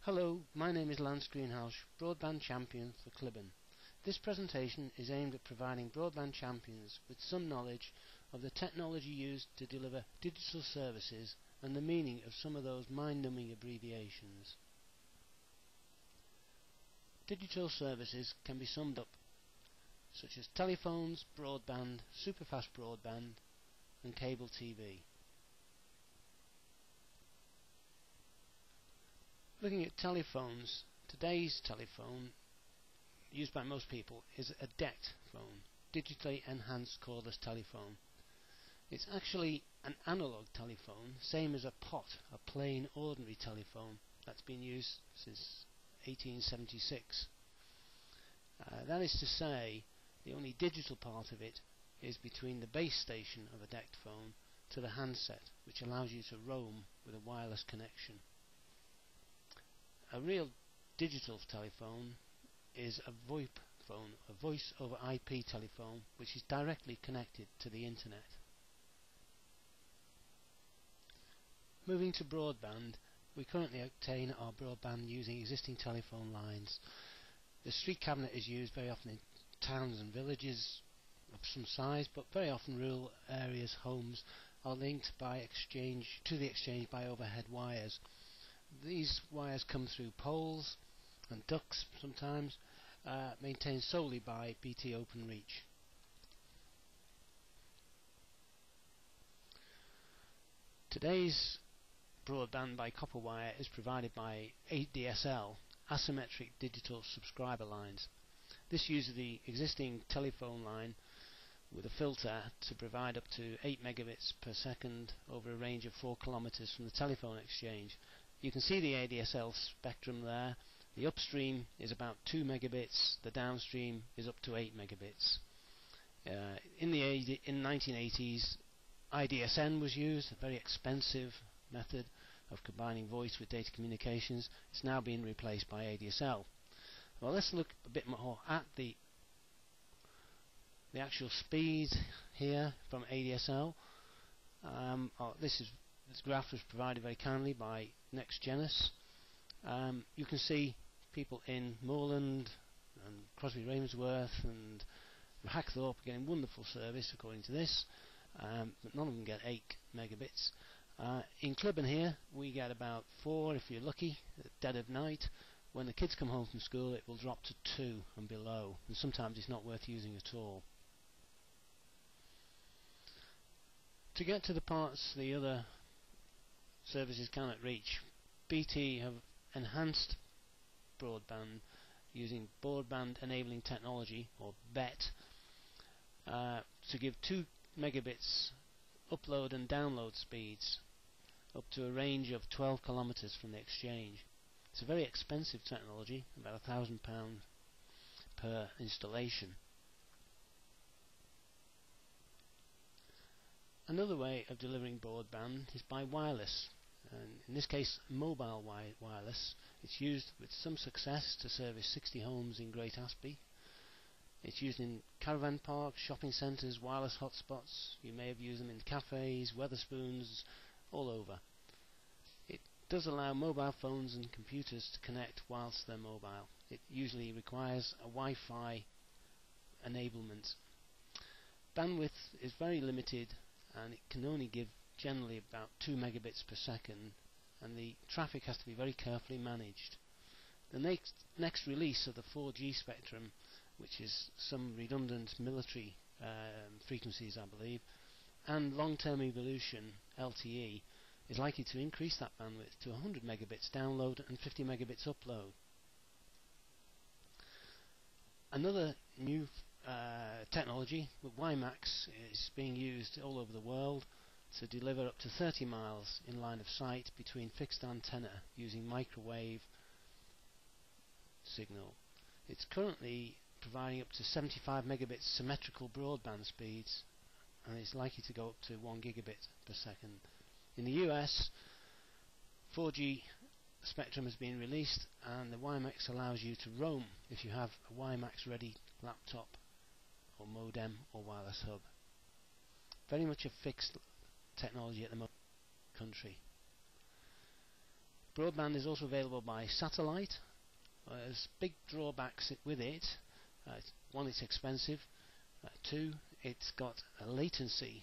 Hello, my name is Lance Greenhalgh, Broadband Champion for Clibban. This presentation is aimed at providing broadband champions with some knowledge of the technology used to deliver digital services and the meaning of some of those mind-numbing abbreviations. Digital services can be summed up such as telephones, broadband, superfast broadband and cable TV. Looking at telephones, today's telephone used by most people is a DECT phone, digitally enhanced cordless telephone. It's actually an analog telephone, same as a POT, a plain ordinary telephone that's been used since 1876. That is to say, the only digital part of it is between the base station of a DECT phone to the handset, which allows you to roam with a wireless connection. A real digital telephone is a VoIP phone, a voice over IP telephone, which is directly connected to the internet. Moving to broadband, we currently obtain our broadband using existing telephone lines. The street cabinet is used very often in towns and villages of some size, but very often rural areas, homes are linked by to the exchange by overhead wires. These wires come through poles and ducts sometimes, maintained solely by BT Openreach. Today's broadband by copper wire is provided by ADSL, asymmetric digital subscriber lines. This uses the existing telephone line with a filter to provide up to 8 megabits per second over a range of 4 kilometers from the telephone exchange. You can see the ADSL spectrum there. The upstream is about 2 megabits, the downstream is up to 8 megabits. In the 1980s, IDSN was used, a very expensive method of combining voice with data communications. It's now been replaced by ADSL. Well, let's look a bit more at the actual speed here from ADSL. This graph was provided very kindly by NextGenus. You can see people in Moorland and Crosby Ravensworth and Hackthorpe are getting wonderful service according to this, but none of them get 8 megabits. In Clibban here we get about 4 if you're lucky at dead of night. When the kids come home from school it will drop to 2 and below, and sometimes it's not worth using at all. To get to the parts the other services cannot reach, BT have enhanced broadband using broadband enabling technology, or BET, to give 2 megabits upload and download speeds up to a range of 12 kilometers from the exchange. It's a very expensive technology, about £1,000 per installation. Another way of delivering broadband is by wireless, and in this case mobile wireless. It's used with some success to service 60 homes in Great Asby. It's used in caravan parks, shopping centres, wireless hotspots. You may have used them in cafes, Wetherspoons, all over. It does allow mobile phones and computers to connect whilst they're mobile. It usually requires a Wi-Fi enablement. Bandwidth is very limited and it can only give generally about 2 megabits per second, and the traffic has to be very carefully managed. The next release of the 4G spectrum, which is some redundant military frequencies I believe, and long-term evolution LTE, is likely to increase that bandwidth to 100 megabits download and 50 megabits upload. Another new technology with WiMAX is being used all over the world to deliver up to 30 miles in line of sight between fixed antenna using microwave signal. It's currently providing up to 75 megabits symmetrical broadband speeds, and it's likely to go up to 1 gigabit per second. In the US, 4G spectrum has been released, and the WiMAX allows you to roam if you have a WiMAX ready laptop or modem or wireless hub. Very much a fixed technology at the moment in the country. Broadband is also available by satellite. There's big drawbacks with it. One, it's expensive. Two, it's got a latency,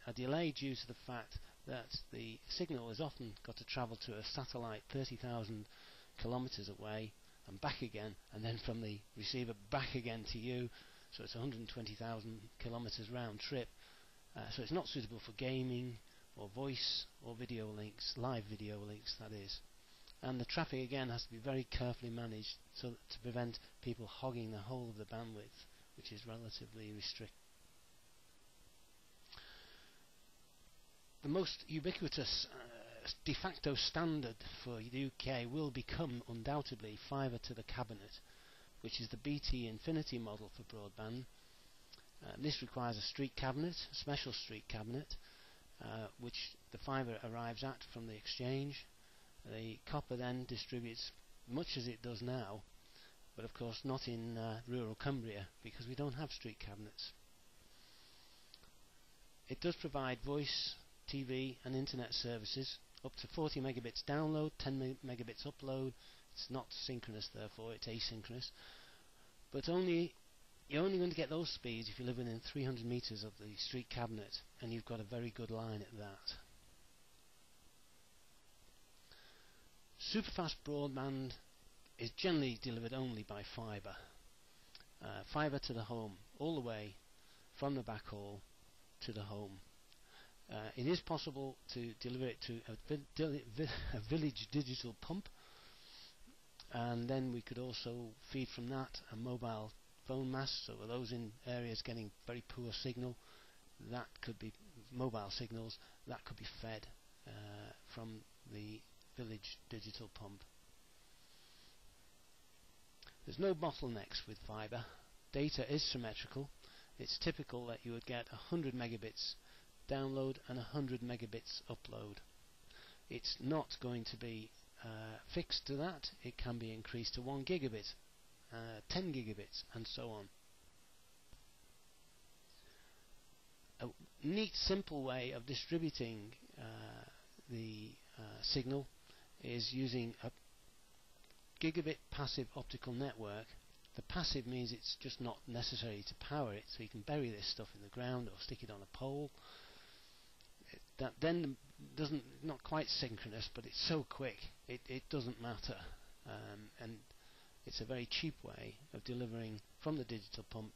a delay due to the fact that the signal has often got to travel to a satellite 30,000 kilometers away and back again, and then from the receiver back again to you, so it's 120,000 kilometers round trip. So it's not suitable for gaming or voice or video links, live video links that is. And the traffic again has to be very carefully managed so that to prevent people hogging the whole of the bandwidth, which is relatively restricted. The most ubiquitous de facto standard for the UK will become undoubtedly fibre to the cabinet, which is the BT Infinity model for broadband. This requires a street cabinet, a special street cabinet, which the fibre arrives at from the exchange. The copper then distributes much as it does now, but of course not in rural Cumbria because we don't have street cabinets. It does provide voice, TV and internet services up to 40 megabits download, 10 megabits upload. It's not synchronous, therefore it's asynchronous, but you're only going to get those speeds if you live within 300 meters of the street cabinet and you've got a very good line at that. Superfast broadband is generally delivered only by fibre. Fibre to the home, all the way from the backhaul to the home. It is possible to deliver it to a village digital pump, and then we could also feed from that a mobile phone mast, so for those in areas getting very poor signal, that could be mobile signals, that could be fed from the village digital pump. There's no bottlenecks with fibre. Data is symmetrical. It's typical that you would get 100 megabits download and 100 megabits upload. It's not going to be fixed to that. It can be increased to 1 gigabit, 10 gigabits and so on. A neat simple way of distributing the signal is using a gigabit passive optical network. The passive means it's just not necessary to power it, so you can bury this stuff in the ground or stick it on a pole. That then not quite synchronous, but it's so quick it doesn't matter, and it's a very cheap way of delivering from the digital pump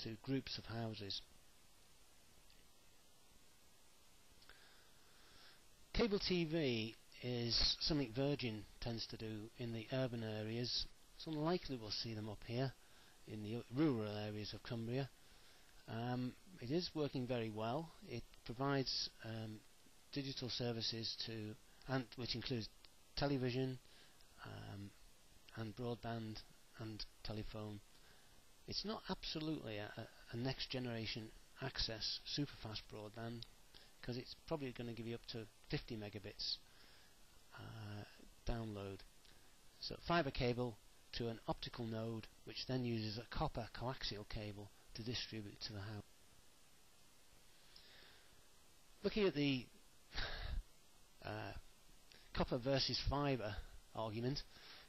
to groups of houses. Cable TV is something Virgin tends to do in the urban areas. It's unlikely we'll see them up here in the rural areas of Cumbria. It is working very well. It provides digital services which includes television and broadband and telephone. It's not absolutely a next generation access superfast broadband, because it's probably going to give you up to 50 megabits download. So fibre cable to an optical node, which then uses a copper coaxial cable to distribute to the house. Looking at the copper versus fibre argument,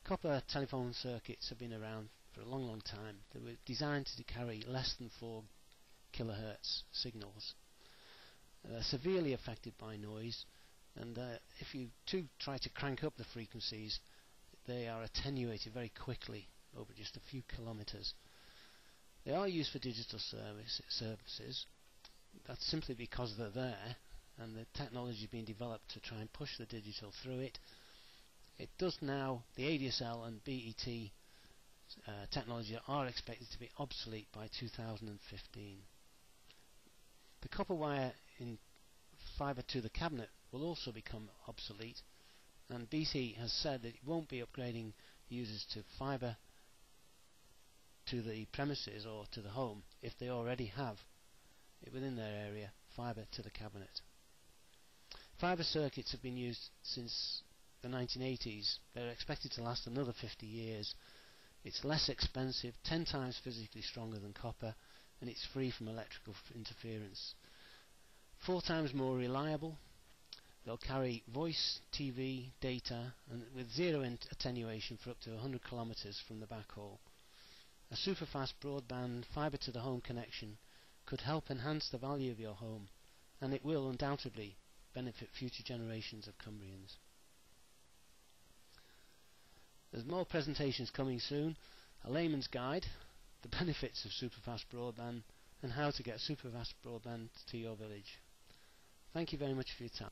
copper telephone circuits have been around for a long time. They were designed to carry less than 4 kilohertz signals. They're severely affected by noise, and if you try to crank up the frequencies, they are attenuated very quickly over just a few kilometers. They are used for digital services. That's simply because they're there, and the technology is being developed to try and push the digital through it. It does now. The ADSL and BET technology are expected to be obsolete by 2015. The copper wire in fibre to the cabinet will also become obsolete, and BT has said that it won't be upgrading users to fibre to the premises or to the home if they already have within their area fibre to the cabinet. Fibre circuits have been used since the 1980s. They're expected to last another 50 years. It's less expensive, 10 times physically stronger than copper, and it's free from electrical interference. 4 times more reliable. They'll carry voice, TV, data, and with zero attenuation for up to 100 kilometers from the backhaul. A super-fast broadband fibre-to-the-home connection could help enhance the value of your home, and it will undoubtedly benefit future generations of Cumbrians. There's more presentations coming soon, a layman's guide, the benefits of super-fast broadband, and how to get super-fast broadband to your village. Thank you very much for your time.